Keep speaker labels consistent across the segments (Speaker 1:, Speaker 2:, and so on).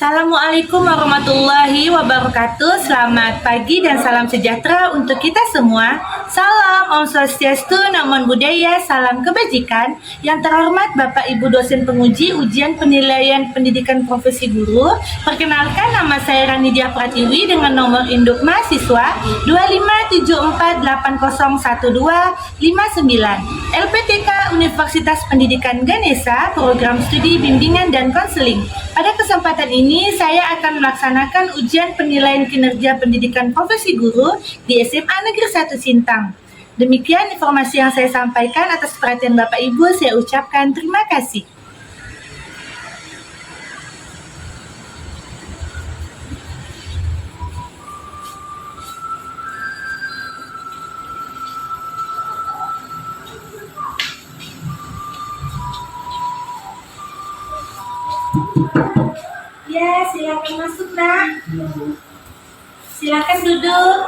Speaker 1: Assalamualaikum warahmatullahi wabarakatuh. Selamat pagi dan salam sejahtera untuk kita semua. Salam Om Swastiastu, Namo Buddhaya, salam kebajikan. Yang terhormat Bapak Ibu dosen penguji ujian penilaian pendidikan profesi guru. Perkenalkan, nama saya Ranidia Pratiwi dengan nomor induk mahasiswa 2574801259. LPTK Universitas Pendidikan Ganesha, program studi bimbingan dan konseling. Pada kesempatan ini saya akan melaksanakan ujian penilaian kinerja pendidikan profesi guru di SMA Negeri 1 Sintang. Demikian informasi yang saya sampaikan. Atas perhatian Bapak Ibu saya ucapkan terima kasih. Ya, silakan masuk, Nak. Silakan duduk.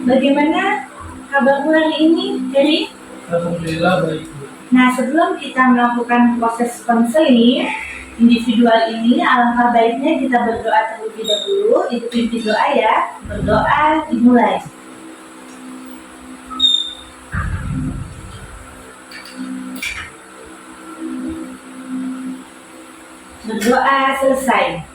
Speaker 1: Bagaimana kabarmu hari ini, Heri?
Speaker 2: Alhamdulillah baik.
Speaker 1: Nah, sebelum kita melakukan proses konseling individual ini, alangkah baiknya kita berdoa terlebih dahulu. Itu inti doa ya. Berdoa dimulai. Berdoa selesai.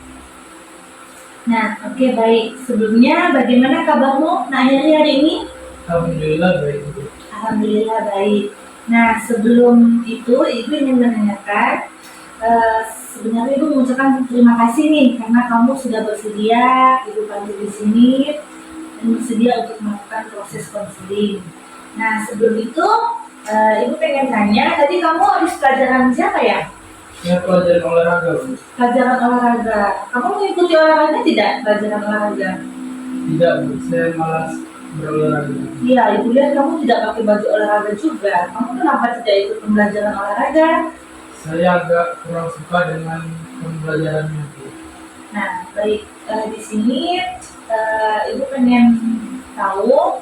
Speaker 1: Nah, oke, baik. Sebelumnya bagaimana kabarmu, Nak Heri, hari ini?
Speaker 2: Alhamdulillah baik.
Speaker 1: Alhamdulillah baik. Nah, sebelum itu Ibu ingin menanyakan, sebenarnya Ibu mengucapkan terima kasih nih karena kamu sudah bersedia Ibu panggil di sini dan bersedia untuk melakukan proses konseling. Nah, sebelum itu Ibu pengen tanya, tadi kamu habis pelajaran siapa ya?
Speaker 2: Saya pelajaran olahraga, Bu.
Speaker 1: Pelajaran olahraga. Kamu mengikuti olahraga tidak? Pelajaran olahraga?
Speaker 2: Tidak, Bu. Saya malas berolahraga.
Speaker 1: Iya, Ibu lihat kamu tidak pakai baju olahraga juga. Kamu kenapa tidak ikut pembelajaran olahraga?
Speaker 2: Saya agak kurang suka dengan pembelajarannya, Bu.
Speaker 1: Nah, baik. Di sini Ibu pengen tahu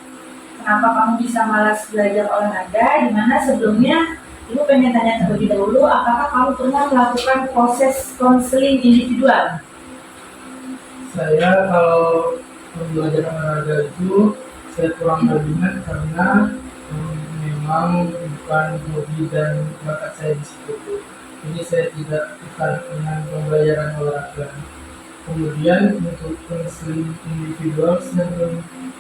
Speaker 1: kenapa kamu bisa malas belajar olahraga. Dimana sebelumnya Ibu pengen tanya terlebih dahulu, apakah kamu pernah melakukan proses konseling individual?
Speaker 2: Saya kalau pembelajaran olahraga itu saya kurang berminat karena memang bukan hobi dan bakat saya di situ, Bu. Jadi saya tidak tertarik dengan pembelajaran olahraga. Kemudian untuk konseling individual saya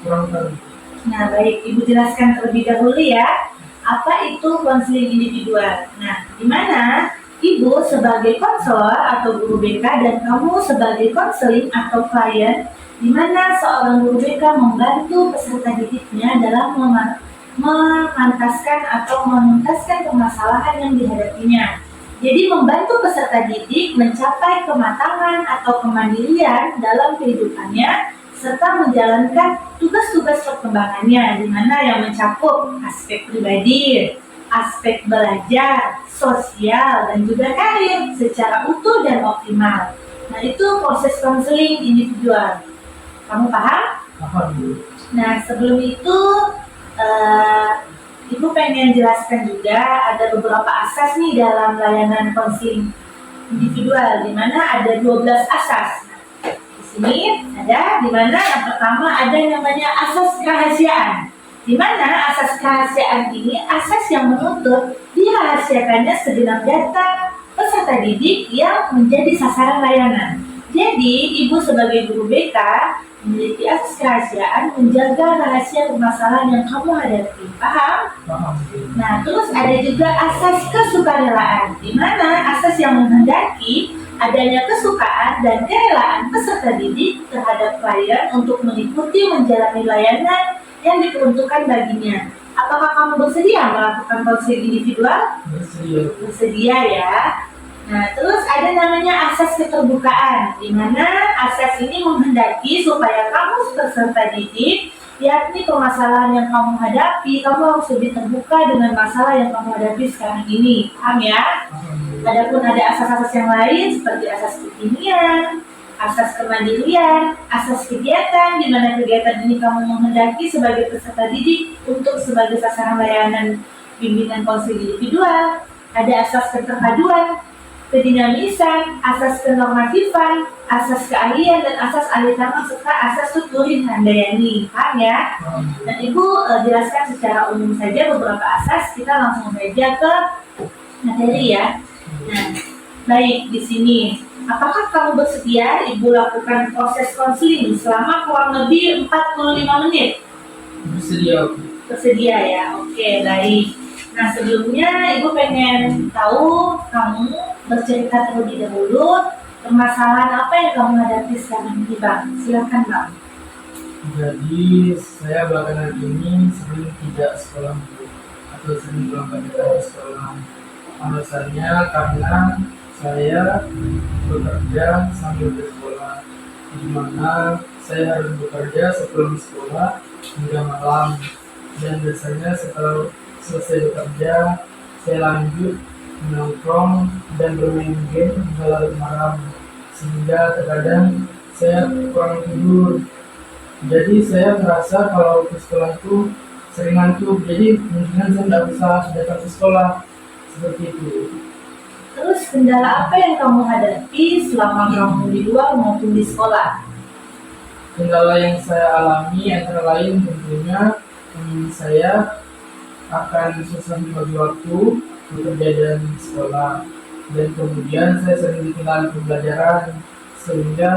Speaker 2: kurang tahu.
Speaker 1: Nah, baik, Ibu jelaskan terlebih dahulu ya. Apa itu konseling individual? Nah, di mana Ibu sebagai konselor atau guru BK dan kamu sebagai konseling atau klien, di mana seorang guru BK membantu peserta didiknya dalam memantaskan atau menuntaskan permasalahan yang dihadapinya. Jadi membantu peserta didik mencapai kematangan atau kemandirian dalam kehidupannya serta menjalankan tugas-tugas perkembangannya, di mana yang mencakup aspek pribadi, aspek belajar, sosial, dan juga karir secara utuh dan optimal. Nah, itu proses konseling individual. Kamu paham?
Speaker 2: Paham, Bu.
Speaker 1: Nah, sebelum itu Ibu pengen jelaskan juga ada beberapa asas nih dalam layanan konseling individual, di mana ada 12 asas. Ini ada di mana yang pertama ada namanya asas kerahasiaan. Di mana asas kerahasiaan ini asas yang menuntut dirahasiakannya segenap data peserta didik yang menjadi sasaran layanan. Jadi, Ibu sebagai guru BK memiliki asas kerahasiaan menjaga rahasia permasalahan yang kamu hadapi. Paham?
Speaker 2: Paham, Bu.
Speaker 1: Nah, terus ada juga asas kesukarelaan, di mana asas yang menghendaki adanya kesukaan dan kerelaan peserta didik terhadap klien untuk mengikuti menjalani layanan yang diperuntukkan baginya. Apakah kamu bersedia melakukan konseling individual?
Speaker 2: Bersedia.
Speaker 1: Bersedia ya. Nah, terus ada namanya asas keterbukaan, di mana asas ini menghendaki supaya kamu peserta didik, yakni permasalahan yang kamu hadapi, kamu harus lebih terbuka dengan masalah yang kamu hadapi sekarang ini. Paham ya?
Speaker 2: Paham, Bu.
Speaker 1: Adapun ada asas-asas yang lain seperti asas kekinian, asas kemandirian, asas kegiatan, di mana kegiatan ini kamu menghendaki sebagai peserta didik untuk sebagai sasaran layanan bimbingan konseling individual, ada asas keterpaduan, kedinamisan, asas kenormatifan, asas keahlian, dan asas ahli tangan, serta asas tuturin handayani. Paham ya? Dan Ibu jelaskan secara umum saja beberapa asas, kita langsung saja ke materi ya. Nah, baik, di sini apakah kamu bersedia Ibu lakukan proses konseling selama kurang lebih 45 menit?
Speaker 2: Bersedia.
Speaker 1: Bersedia ya, oke, baik. Nah, sebelumnya Ibu pengen tahu kamu bercerita terlebih dahulu permasalahan apa yang kamu hadapi sekarang ini, Bang. Silakan, Bang.
Speaker 2: Jadi saya belakangan ini sering tidak sekolah dulu atau sering berangkat dari sekolah. Alasannya karena saya bekerja sambil bersekolah, di mana saya harus bekerja sebelum sekolah hingga malam, dan biasanya setelah selesai bekerja saya lanjut menongkrong dan bermain game hingga larut malam, sehingga terkadang saya kurang tidur. Jadi saya merasa kalau ke sekolah itu sering ngantuk, jadi mungkin saya tidak usah datang ke sekolah, seperti itu.
Speaker 1: Terus kendala apa yang kamu hadapi selama kamu di luar maupun di sekolah?
Speaker 2: Kendala yang saya alami antara lain tentunya saya akan susah membagi waktu bekerja dan sekolah, dan kemudian saya sering ditinggal pembelajaran, sehingga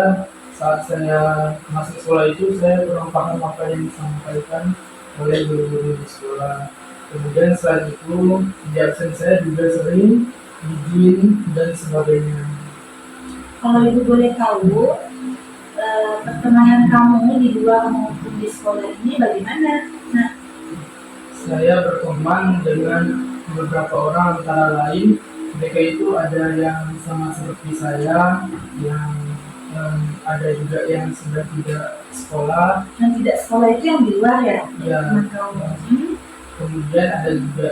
Speaker 2: saat saya masuk sekolah itu saya kurang paham apa yang disampaikan oleh guru-guru di sekolah. Kemudian selain itu di absen saya juga sering izin dan sebagainya.
Speaker 1: Kalau Ibu boleh tahu, pertemanan kamu di luar maupun di sekolah ini bagaimana? Nah,
Speaker 2: Saya berteman dengan beberapa orang, antara lain mereka itu ada yang sama seperti saya, yang ada juga yang sudah tidak sekolah.
Speaker 1: yang tidak sekolah itu yang di luar ya?
Speaker 2: Ya,
Speaker 1: Teman kamu.
Speaker 2: kemudian ada juga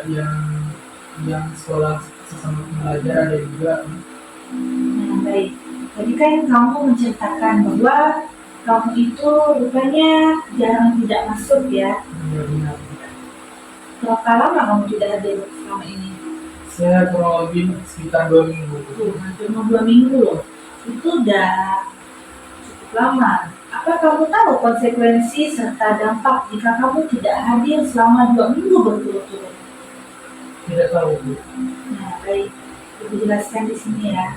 Speaker 2: yang sekolah sesama pelajar, ada juga.
Speaker 1: Nah, baik. Tadi kan kamu menceritakan bahwa kamu itu rupanya jarang tidak masuk ya.
Speaker 2: Benar-benar.
Speaker 1: Berapa lama kamu tidak hadir selama ini?
Speaker 2: Saya kurang lebih sekitar 2 minggu.
Speaker 1: Hampir mau 2 minggu loh. Itu udah cukup lama. Apa kamu tahu konsekuensi serta dampak jika kamu tidak hadir selama 2 minggu berturut-turut?
Speaker 2: Tidak tahu, Bu.
Speaker 1: Nah, baik. Ibu jelaskan di sini ya.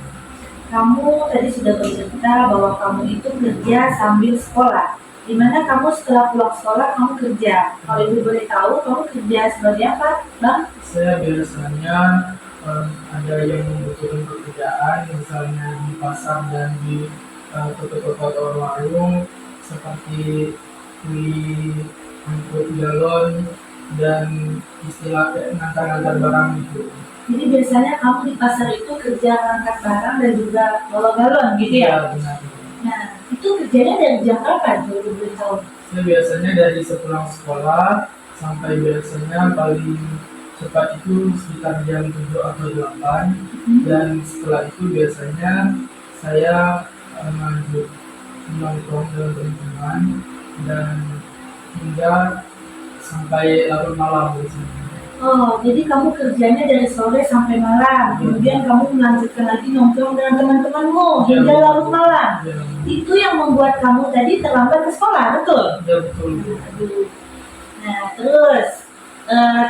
Speaker 1: Kamu tadi sudah bercerita bahwa kamu itu kerja sambil sekolah. Di mana kamu setelah pulang sekolah kamu kerja. Kalau Ibu boleh tahu, kamu kerja sebagai apa, Bang?
Speaker 2: Saya biasanya ada yang membutuhkan pekerjaan, misalnya di pasar dan di toko-toko atau warung, seperti kuli, angkut galon, dan istilah ngantar-ngantar barang gitu.
Speaker 1: Jadi biasanya kamu di pasar itu kerja angkat barang dan juga bawa galon gitu ya?
Speaker 2: Ya, benar.
Speaker 1: Nah, itu kerjanya dari jam kapan? Kalau Ibu boleh tahu.
Speaker 2: Saya biasanya dari sepulang sekolah sampai biasanya paling cepat itu sekitar jam 7 atau 8, dan setelah itu biasanya saya lanjut nongkrong dengan teman-teman dan hingga sampai larut malam biasanya.
Speaker 1: Oh, jadi kamu kerjanya dari sore sampai malam, kemudian kamu melanjutkan lagi nongkrong dengan teman-temanmu hingga larut malam.
Speaker 2: Ya,
Speaker 1: Itu yang membuat kamu tadi terlambat ke sekolah, betul?
Speaker 2: ya betul.
Speaker 1: Aduh. Nah, terus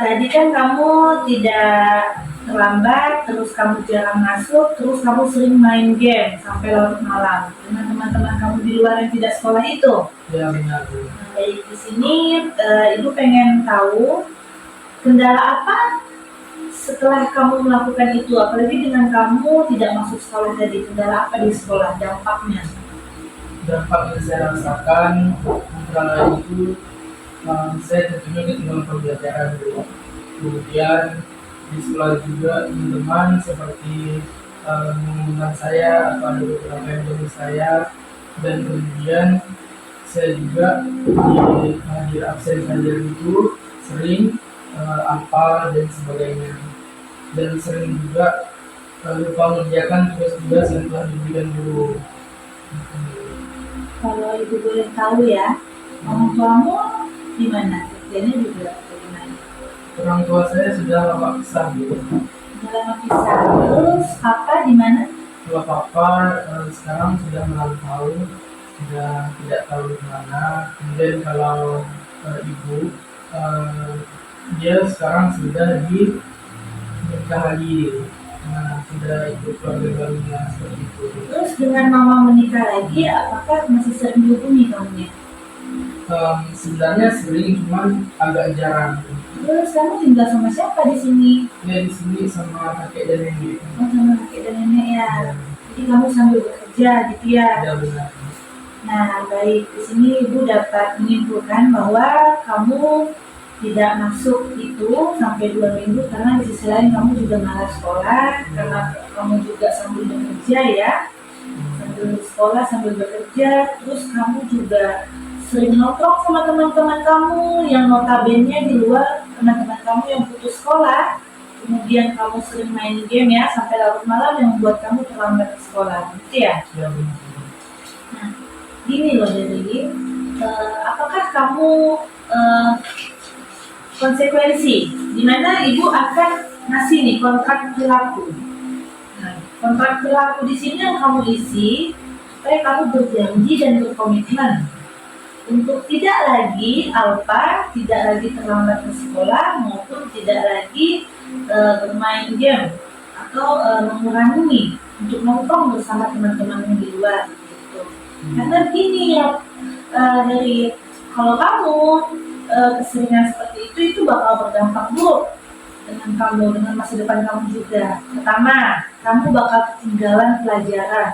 Speaker 1: tadi kan kamu tidak terlambat, terus kamu jarang masuk, terus kamu sering main game sampai larut malam dengan teman-teman kamu di luar yang tidak sekolah itu.
Speaker 2: Ya, benar.
Speaker 1: Nah, baik, di sini Ibu pengen tahu kendala apa setelah kamu melakukan itu, apalagi dengan kamu tidak masuk sekolah tadi, kendala apa di sekolah, dampaknya?
Speaker 2: Dampak yang saya rasakan antara lain itu saya tentunya ketinggalan pembelajaran dulu. Kemudian di sekolah juga teman-teman seperti mengundang saya atau ada beberapa yang menurut saya, dan kemudian saya juga di absen saja itu sering apa dan sebagainya, dan sering juga lupa mengerjakan tugas-tugas yang telah diberikan guru.
Speaker 1: Kalau ibu boleh tahu ya, orang tuamu di mana? Kerjanya juga bagaimana?
Speaker 2: Orang tua saya sudah lama pisah, Bu.
Speaker 1: Dalam pisah. Terus papa di mana?
Speaker 2: Kalau papa sekarang sudah merantau, sudah tidak tahu di mana. Kemudian kalau ibu, eh, dia sekarang sudah menikah lagi. Nah, sudah ikut keluarga barunya seperti itu.
Speaker 1: Terus dengan mama menikah lagi, apakah masih sering dihubungi kamunya?
Speaker 2: Sebenarnya sering, cuman agak jarang.
Speaker 1: Terus kamu tinggal sama siapa di sini?
Speaker 2: Dia di sini sama kakek dan nenek.
Speaker 1: Oh, sama kakek dan nenek ya.
Speaker 2: Ya,
Speaker 1: Jadi kamu sambil bekerja gitu ya.
Speaker 2: ya benar.
Speaker 1: Nah, baik. Di sini ibu dapat menyimpulkan bahwa kamu tidak masuk itu sampai 2 minggu karena di sisi lain kamu juga malas sekolah karena kamu juga sambil bekerja ya, sambil sekolah sambil bekerja. Terus kamu juga sering nongkrong sama teman-teman kamu yang notabene di luar, teman-teman kamu yang putus sekolah. Kemudian kamu sering main game ya sampai larut malam yang membuat kamu terlambat ke sekolah, gitu ya.
Speaker 2: Ya benar.
Speaker 1: Nah, gini loh jadi, apakah kamu eh, konsekuensi di mana ibu akan ngasih nih kontrak perilaku. Nah, kontrak perilaku di sini yang kamu isi supaya kamu berjanji dan berkomitmen untuk tidak lagi tidak lagi terlambat ke sekolah maupun tidak lagi bermain game atau mengurangi untuk nongkrong bersama teman-teman di luar gitu. Karena gini ya, dari kalau kamu keseringan seperti itu bakal berdampak buruk dengan kamu, dengan masa depan kamu juga. Pertama, kamu bakal ketinggalan pelajaran.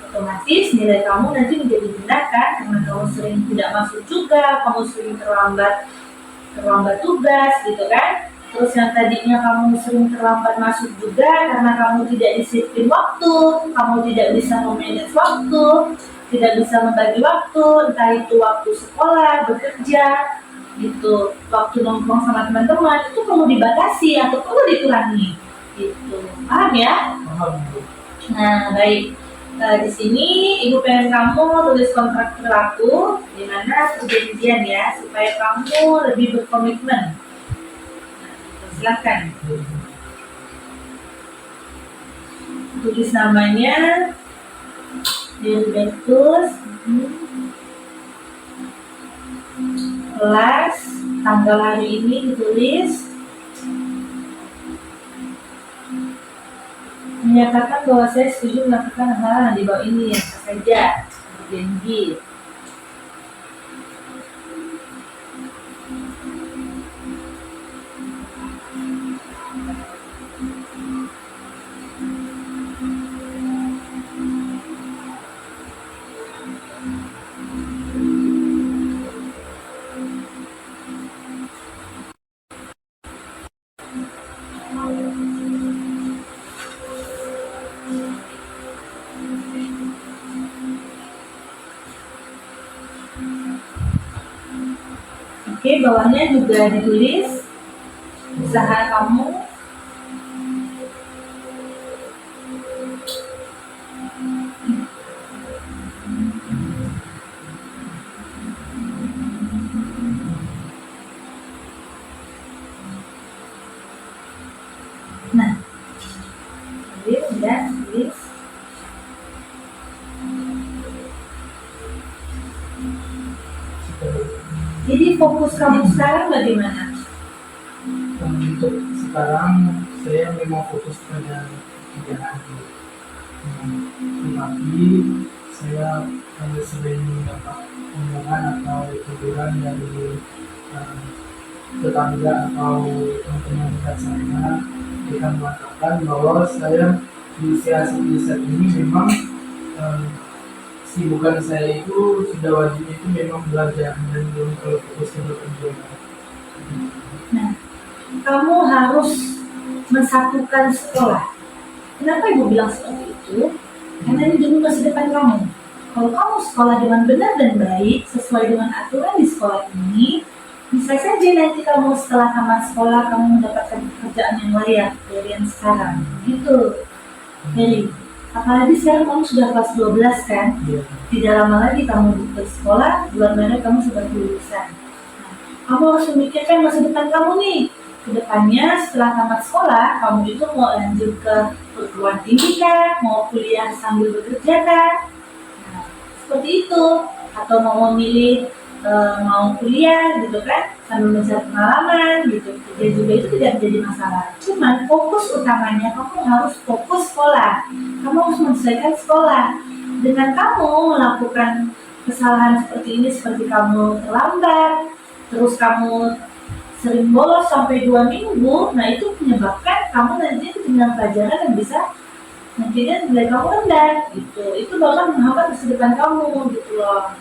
Speaker 1: Otomatis nilai kamu nanti menjadi rendah kan, karena kamu sering tidak masuk juga, kamu sering terlambat tugas gitu kan. Terus yang tadinya kamu sering terlambat masuk juga karena kamu tidak disiplin waktu, kamu tidak bisa memanage waktu, tidak bisa membagi waktu, entah itu waktu sekolah, bekerja, gitu, waktu nongkrong sama teman-teman itu perlu dibatasi atau perlu dikurangi, gitu, paham ya?
Speaker 2: Paham, Bu.
Speaker 1: Nah, baik. Di sini ibu pengen kamu tulis kontrak perilaku, di mana perjanjian ya, supaya kamu lebih berkomitmen. Silakan tulis namanya, Gilbertus, kelas, tanggal hari ini ditulis, menyatakan bahwa saya setuju melakukan hal yang di bawah ini yang saja berjanji. Oke, bawahnya juga ditulis usaha kamu. Nah, tulis udah tulis. Jadi fokus kamu sekarang bagaimana?
Speaker 2: Untuk sekarang saya memang fokus pada pekerjaan. Tetapi saya sering mendapat omongan atau teguran dari tetangga atau teman-teman dekat saya. Mereka mengatakan bahwa saya di usia seperti saat ini memang sibukan saya itu sudah wajibnya itu memang belajar dan belum terlalu fokus ke bekerja.
Speaker 1: Nah, kamu harus mensatukan sekolah. Kenapa ibu bilang seperti itu? Karena ini demi masa depan kamu. Kalau kamu sekolah dengan benar dan baik sesuai dengan aturan di sekolah ini, bisa saja nanti kamu setelah tamat sekolah kamu mendapatkan pekerjaan yang layak dari yang sekarang. Gitu. Jadi Apalagi sekarang kamu sudah kelas 12 kan?
Speaker 2: Iya.
Speaker 1: Tidak lama lagi kamu ke sekolah, bulan Maret kamu sudah lulusan. Nah, kamu harus memikirkan masa depan kamu nih. Kedepannya setelah tamat sekolah, kamu itu mau lanjut ke perguruan tinggi kah? Mau kuliah sambil bekerja kah? Nah, seperti itu. Atau mau memilih mau kuliah gitu kan, sambil mencari pengalaman gitu. Kerja juga itu tidak menjadi masalah. Cuman fokus utamanya kamu harus fokus sekolah. Kamu harus menyelesaikan sekolah. Dengan kamu melakukan kesalahan seperti ini, seperti kamu terlambat, terus kamu sering bolos sampai 2 minggu, nah itu menyebabkan kamu nanti ketinggalan pelajaran yang bisa nantinya nilai kamu rendah gitu. Itu bakal menghambat masa depan kamu gitu loh.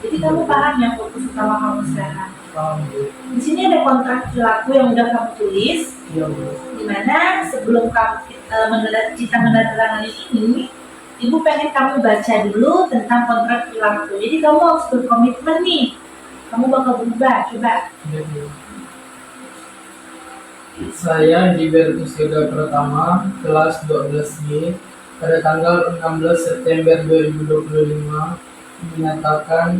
Speaker 1: Jadi kamu paham yang fokus utama kamu sekarang.
Speaker 2: Paham, Bu.
Speaker 1: Di sini ada kontrak perilaku yang udah kamu tulis,
Speaker 2: Iya, Bu.
Speaker 1: dimana sebelum kamu kita menandatangani ini, Ibu pengen kamu baca dulu tentang kontrak perilaku. Jadi kamu harus berkomitmen nih, kamu bakal berubah. Coba.
Speaker 2: Iya, Bu. Saya Libertus Yoga Pratama, kelas 12B, pada tanggal 16 September 2025 menyatakan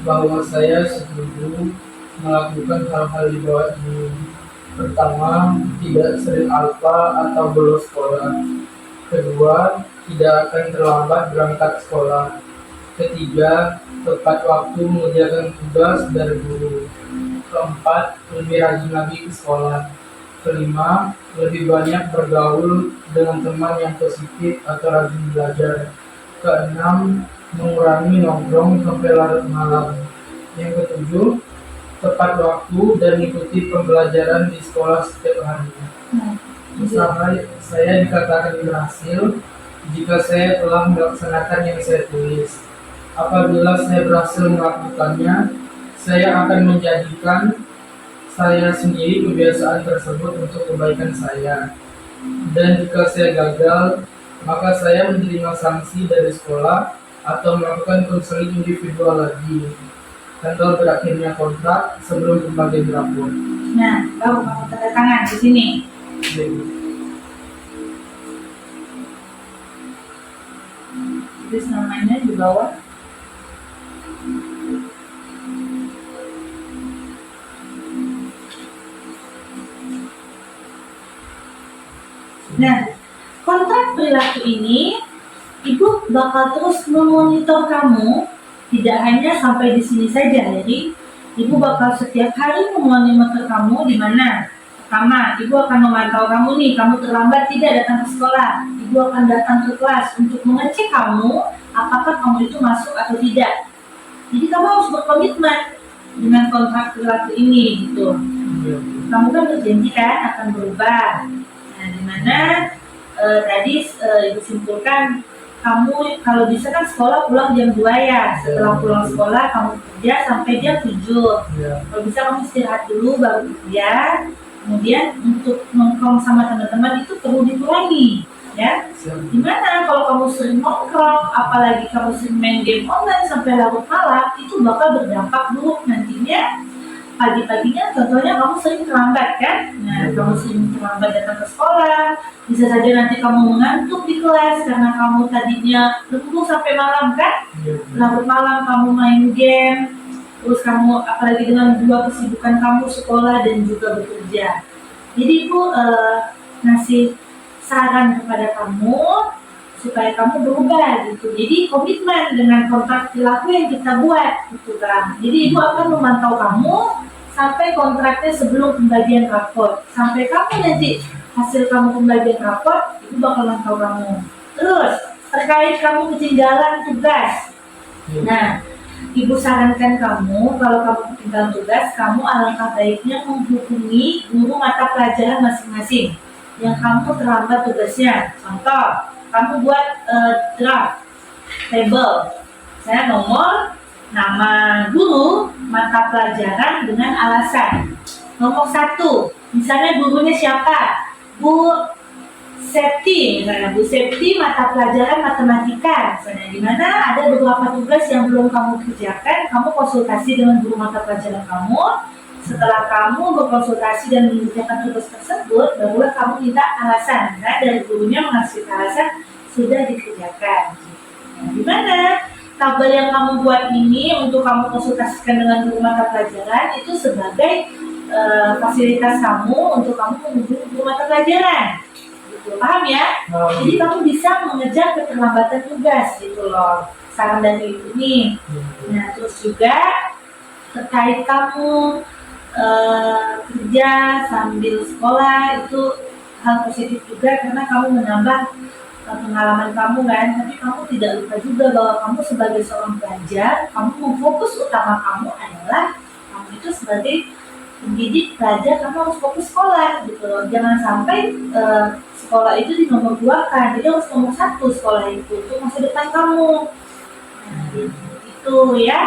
Speaker 2: bahwa saya setuju melakukan hal-hal di bawah ini. Pertama, tidak sering alfa atau bolos sekolah. Kedua, tidak akan terlambat berangkat sekolah. Ketiga, tepat waktu mengerjakan tugas dari guru. Keempat, lebih rajin lagi ke sekolah. Kelima, lebih banyak bergaul dengan teman yang positif atau rajin belajar. Keenam, mengurangi nongkrong sampai larut malam. Yang ketujuh, tepat waktu dan ikuti pembelajaran di sekolah setiap hari.
Speaker 1: Nah,
Speaker 2: Usaha saya dikatakan berhasil jika saya telah melaksanakan yang saya tulis. Apabila saya berhasil melakukannya, saya akan menjadikan saya sendiri kebiasaan tersebut untuk kebaikan saya. Dan jika saya gagal, maka saya menerima sanksi dari sekolah atau melakukan konseling individual lagi. Tanggal berakhirnya kontrak sebelum pembagian rapor.
Speaker 1: nah, kamu tanda tangan di sini. Tulis namanya di bawah. Nah, kontrak perilaku ini, Ibu bakal terus memonitor kamu, tidak hanya sampai di sini saja. Jadi, Ibu bakal setiap hari memonitor kamu di mana. Pertama, Ibu akan memantau kamu nih, kamu terlambat tidak datang ke sekolah. Ibu akan datang ke kelas untuk mengecek kamu, apakah kamu itu masuk atau tidak. Jadi kamu harus berkomitmen dengan kontrak perilaku ini gitu. Kamu kan berjanji kan akan berubah. Nah, dimana tadi Ibu simpulkan kamu kalau bisa kan sekolah pulang jam 2 ya. Setelah pulang sekolah kamu kerja sampai jam 7. Kalau bisa kamu istirahat dulu baru kerja. Kemudian untuk nongkrong sama teman-teman itu perlu dikurangi, ya. Dimana kalau kamu sering nongkrong, apalagi kamu sering main game online sampai larut malam, itu bakal berdampak buruk nantinya. Pagi-paginya contohnya kamu sering terlambat kan? Nah, kamu sering terlambat datang ke sekolah, bisa saja nanti kamu mengantuk di kelas karena kamu tadinya lembur sampai malam kan? Larut malam kamu main game, terus kamu apalagi dengan dua kesibukan kamu sekolah dan juga bekerja. Jadi Ibu ngasih saran kepada kamu supaya kamu berubah gitu. Jadi komitmen dengan kontrak perilaku yang kita buat gitu kan. Jadi Ibu akan memantau kamu sampai kontraknya sebelum pembagian rapor. Sampai kamu nanti hasil kamu pembagian rapor, Ibu bakal mantau kamu. Terus terkait kamu ketinggalan tugas. Nah, Ibu sarankan kamu kalau kamu ketinggalan tugas, kamu alangkah baiknya menghubungi guru mata pelajaran masing-masing yang kamu terlambat tugasnya. Contoh, kamu buat draft table, saya nomor, nama guru, mata pelajaran dengan alasan. Nomor 1, misalnya gurunya siapa? Bu Septi, misalnya Bu Septi mata pelajaran matematika, misalnya di mana ada beberapa tugas yang belum kamu kerjakan, kamu konsultasi dengan guru mata pelajaran kamu. Setelah kamu berkonsultasi dan mengerjakan tugas tersebut, barulah kamu minta alasan. Nah, dari gurunya mengasih alasan, sudah dikerjakan. Nah, di mana tabel yang kamu buat ini untuk kamu konsultasikan dengan guru mata pelajaran itu sebagai fasilitas kamu untuk kamu menghubungi guru mata pelajaran. Gitu. Paham ya? Jadi kamu bisa mengejar keterlambatan tugas gitu loh. Saran dari ibu nih. Nah, terus juga terkait kamu kerja sambil sekolah itu hal positif juga karena kamu menambah pengalaman kamu kan, tapi kamu tidak lupa juga bahwa kamu sebagai seorang pelajar, kamu fokus utama kamu adalah kamu itu sebagai pendidik pelajar, kamu harus fokus sekolah gitu loh. Jangan sampai sekolah itu di nomor 2 kan, jadi harus nomor 1 sekolah itu untuk masa depan kamu. Nah, itu ya.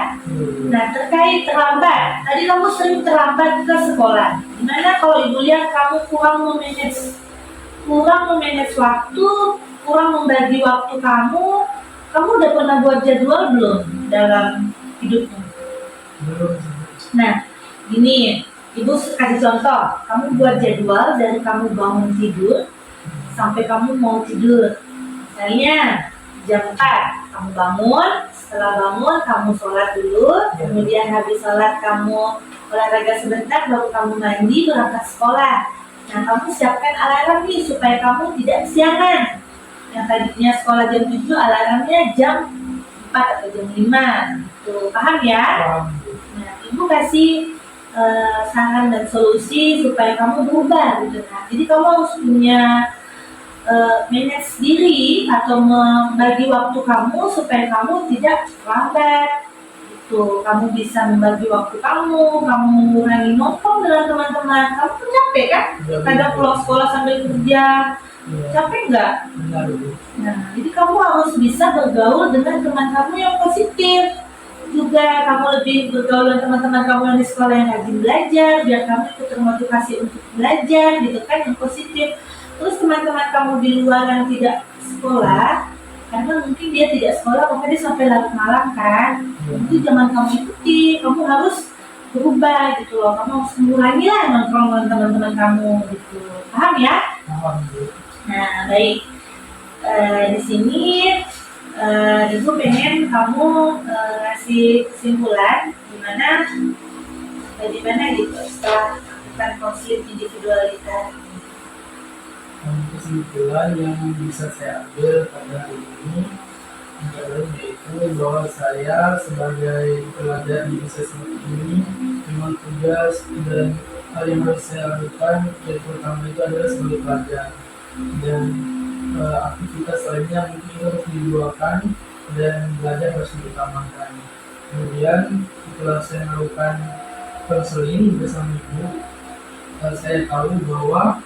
Speaker 1: Nah, terkait terlambat, tadi kamu sering terlambat ke sekolah. Gimana kalau ibu lihat kamu kurang memanage waktu, kurang membagi waktu kamu udah pernah buat jadwal belum dalam hidupmu?
Speaker 2: Belum.
Speaker 1: Nah, gini, ibu kasih contoh, kamu buat jadwal dari kamu bangun tidur sampai kamu mau tidur. Misalnya jam 4 kamu bangun, setelah bangun kamu sholat dulu, kemudian habis sholat kamu olahraga sebentar, baru kamu mandi berangkat sekolah. Nah, kamu siapkan alarm nih supaya kamu tidak kesiangan. Yang tadinya sekolah jam 7, alarmnya jam 4 atau jam 5. Tuh, paham ya? Nah, ibu kasih saran dan solusi supaya kamu berubah gitu. Nah, jadi kamu harus punya manage diri atau membagi waktu kamu supaya kamu tidak lambat. Kamu bisa membagi waktu kamu mengurangi nongkrong dengan teman-teman. Kamu tuh capek kan? Kadang pulang sekolah sambil kerja, capek nggak? Nah, jadi kamu harus bisa bergaul dengan teman kamu yang positif. Juga kamu lebih bergaul dengan teman-teman kamu yang di sekolah yang rajin belajar, biar kamu ikut termotivasi untuk belajar, gitu kan, yang positif. Terus teman-teman kamu di luar yang tidak sekolah, karena mungkin dia tidak sekolah, makanya dia sampai larut malam kan. Itu jangan kamu ikuti, kamu harus berubah gitu loh. Kamu harus mengurangi lah nongkrong dengan teman-teman kamu gitu. Paham ya?
Speaker 2: Paham.
Speaker 1: Nah, baik. Di sini ibu pengen kamu ngasih kesimpulan gimana gitu setelah melakukan konseling individualitas.
Speaker 2: Kesimpulan yang bisa saya ambil pada hari ini yaitu bahwa saya sebagai pelajar di usia seperti ini memang tugas dan hal yang harus saya lakukan yang pertama itu adalah sebagai pelajar, dan aktivitas lainnya mungkin harus diluangkan dan belajar harus diutamakan. Kemudian setelah saya melakukan konseling bersama ibu, saya tahu bahwa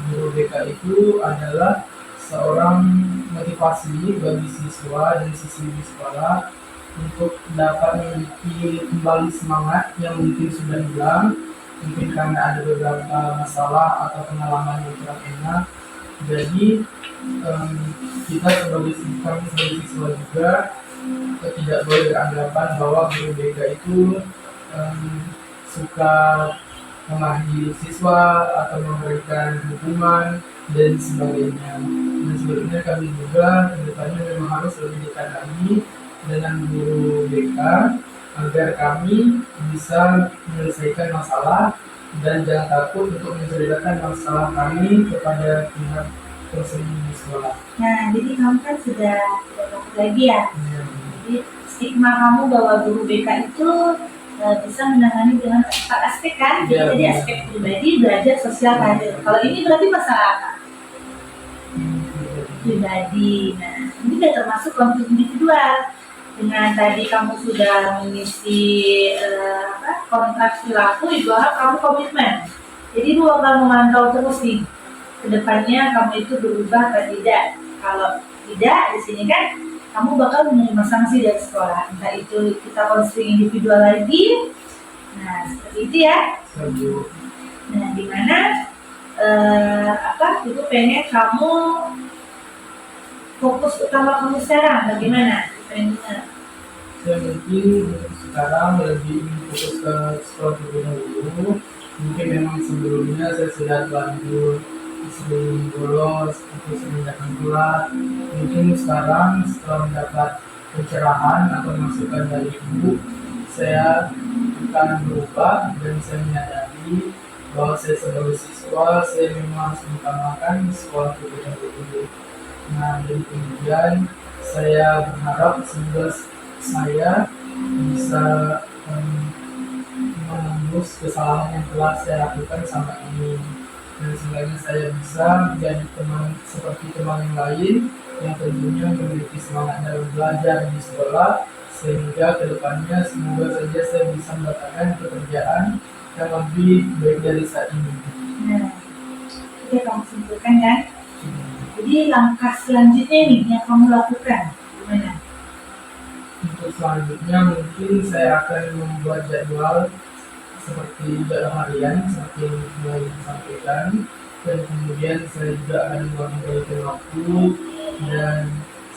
Speaker 2: guru BK itu adalah seorang motivasi bagi siswa dan siswi di sekolah untuk dapat memiliki kembali semangat yang mungkin sudah hilang, mungkin karena ada beberapa masalah atau pengalaman yang kurang enak. Jadi kita sebagai siswa juga tidak boleh beranggapan bahwa guru BK itu suka memarahi siswa atau memberikan hukuman dan sebagainya. Dan sebenarnya kami juga kedepannya memang harus lebih dekat lagi dengan guru BK agar kami bisa menyelesaikan masalah dan jangan takut untuk menceritakan masalah kami kepada pihak konseling di sekolah.
Speaker 1: Nah, jadi kamu kan sudah takut lagi ya. Jadi stigma kamu bahwa guru BK itu bisa menangani dengan 4 aspek kan? Jadi aspek pribadi, belajar, sosial, karir. Kalau ini berarti masalah apa? Pribadi. Nah, ini tidak termasuk konflik individual. Dengan tadi kamu sudah mengisi kontrak perilaku, ibu harap kamu komitmen. Jadi ibu akan memantau terus nih kedepannya kamu itu berubah atau tidak. Kalau tidak, di sini kan kamu bakal menerima sanksi dari sekolah, entah itu kita konseling individual lagi. Nah, seperti itu ya. Nah, dimana ibu pengen kamu fokus utama kamu sekarang bagaimana?
Speaker 2: Saya mungkin sekarang lebih fokus ke sekolah terlebih dahulu. Mungkin memang sebelumnya saya sudah lanjut sering bolos atau sering datang telat. Mungkin sekarang setelah mendapat pencerahan atau masukan dari ibu, saya akan berubah dan saya menyadari bahwa saya sebagai siswa, saya memang harus mengutamakan sekolah terlebih dahulu. Nah, jadi kemudian saya berharap semoga saya bisa menembus kesalahan yang telah saya lakukan selama ini, dan semoga saya bisa menjadi teman seperti teman yang lain yang tentunya memiliki semangat dalam belajar di sekolah, sehingga kedepannya semoga saja saya bisa mendapatkan pekerjaan yang lebih baik dari saat ini.
Speaker 1: Nah, itu yang kamu simpulkan kan? Jadi langkah selanjutnya nih yang kamu lakukan gimana?
Speaker 2: Untuk selanjutnya mungkin saya akan membuat jadwal seperti jadwal harian seperti yang mulai disampaikan, dan kemudian saya juga akan memberikan waktu, dan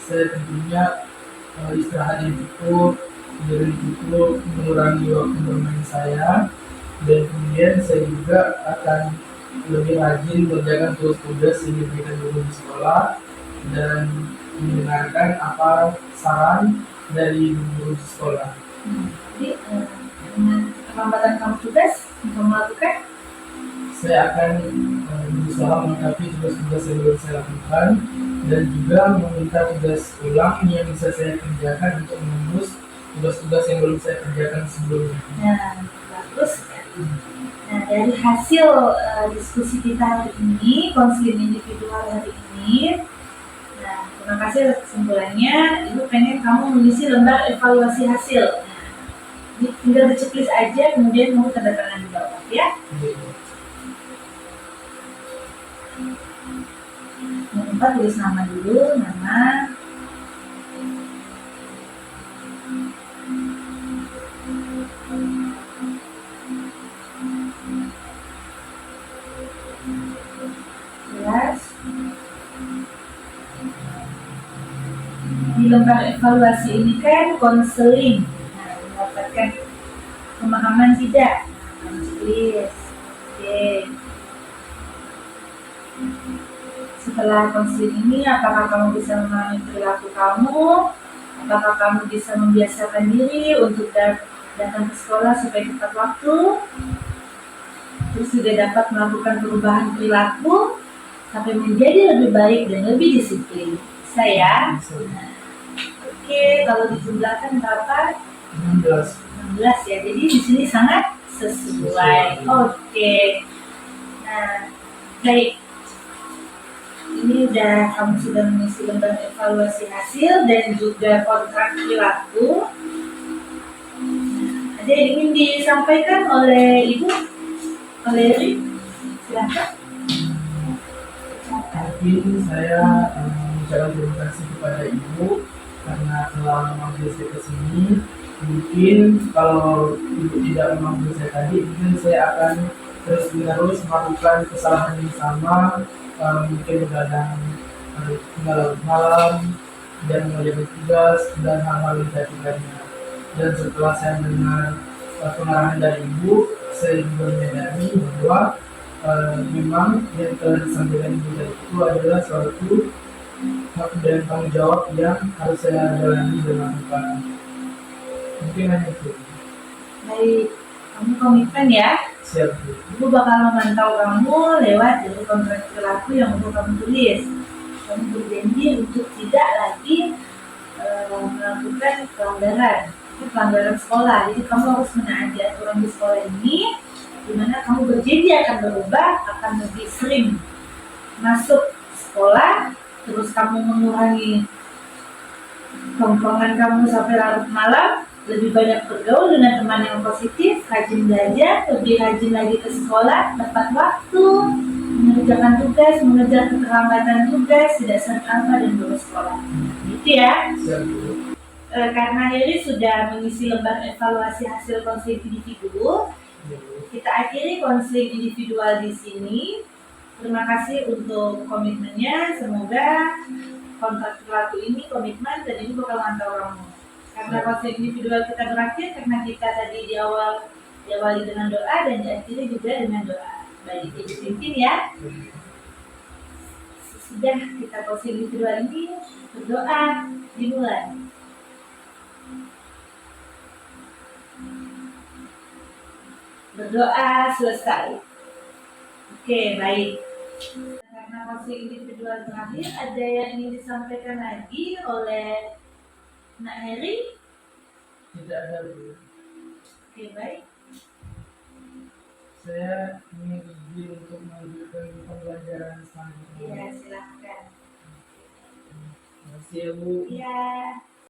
Speaker 2: saya tentunya istirahat yang cukup, tidur yang cukup, mengurangi waktu bermain saya, dan kemudian saya juga akan lebih rajin mengerjakan tugas-tugas yang diberikan guru di sekolah dan mendengarkan apa saran dari guru di sekolah.
Speaker 1: Jadi dengan keterlambatan kamu tugas yang kamu lakukan,
Speaker 2: Saya akan berusaha melengkapi tugas-tugas yang belum saya lakukan, dan juga meminta tugas ulang yang bisa saya kerjakan untuk menembus tugas-tugas yang belum saya kerjakan sebelumnya.
Speaker 1: nah bagus. Nah, dari hasil diskusi kita hari ini, konseling individual hari ini, nah terima kasih atas kesimpulannya. Ibu pengen kamu mengisi lembar evaluasi hasil. Nah, tinggal di checklist aja, kemudian kamu tanda tangan di bawah ya. Yang keempat, tulis nama dulu, nama. Jelas. Di lembar evaluasi ini kan konseling, nah, mendapatkan pemahaman tidak? Tulis. Oke. Setelah konseling ini, apakah kamu bisa memahami perilaku kamu? Apakah kamu bisa membiasakan diri untuk datang ke sekolah supaya tepat waktu? Terus juga dapat melakukan perubahan perilaku sampai menjadi lebih baik dan lebih disiplin. Bisa ya? Nah, oke, kalau dijumlahkan berapa?
Speaker 2: 16.
Speaker 1: 16 ya. Jadi di sini sangat sesuai. Oke. Nah, baik. Ini udah kamu sudah mengisi lembar evaluasi hasil dan juga kontrak perilaku. Ada yang ingin disampaikan oleh Ibu? Oleh Ri? Silakan.
Speaker 2: Mungkin saya mengucapkan terima kasih kepada Ibu karena telah memanggil saya ke sini. Mungkin kalau Ibu tidak memanggil saya tadi, mungkin saya akan terus-menerus melakukan kesalahan yang sama, mungkin begadang tinggal malam dan mengerjakan tugas dan hal-hal yang saya lainnya. Dan setelah saya mendengar pengarahan dari Ibu, saya juga menyadari bahwa memang yang telah disampaikan Ibu tadi itu adalah suatu hak dan tanggung jawab yang harus saya jalani dan lakukan. Mungkin hanya itu.
Speaker 1: Baik, kamu komitmen ya.
Speaker 2: Siap, Bu.
Speaker 1: Ibu bakal memantau kamu lewat dari kontrak perilaku yang udah kamu tulis. Kamu berjanji untuk tidak lagi melakukan pelanggaran. Itu pelanggaran sekolah. Jadi kamu harus menaati aturan di sekolah ini, di mana kamu berjanji akan berubah, akan lebih sering masuk sekolah, terus kamu mengurangi tongkrongan kamu sampai larut malam, lebih banyak bergaul dengan teman yang positif, rajin belajar, lebih rajin lagi ke sekolah, tepat waktu, mengerjakan tugas, mengejar keterlambatan tugas, tidak serta dan bolos sekolah. Gitu ya.
Speaker 2: Siap, Bu.
Speaker 1: Karena Heri sudah mengisi lembar evaluasi hasil konseling individu, kita akhiri konseling individual di sini. Terima kasih untuk komitmennya. Semoga kontrak perilaku ini komitmen dan ini bakal mantau kamu. Karena konseling individual kita berakhir, karena kita tadi diawali dengan doa dan diakhiri juga dengan doa. Baik, Ibu pimpin ya. Sudah kita coaching individual ini berdoa dimulai. Berdoa selesai. Oke, baik. Karena coaching individual terakhir, ada yang ingin disampaikan lagi oleh Nak Heri?
Speaker 2: Tidak ada, Bu.
Speaker 1: Oke, baik.
Speaker 2: Saya ingin izin untuk melanjutkan pembelajaran selanjutnya.
Speaker 1: Iya, silahkan.
Speaker 2: Terima kasih ya, Bu.
Speaker 1: Iya.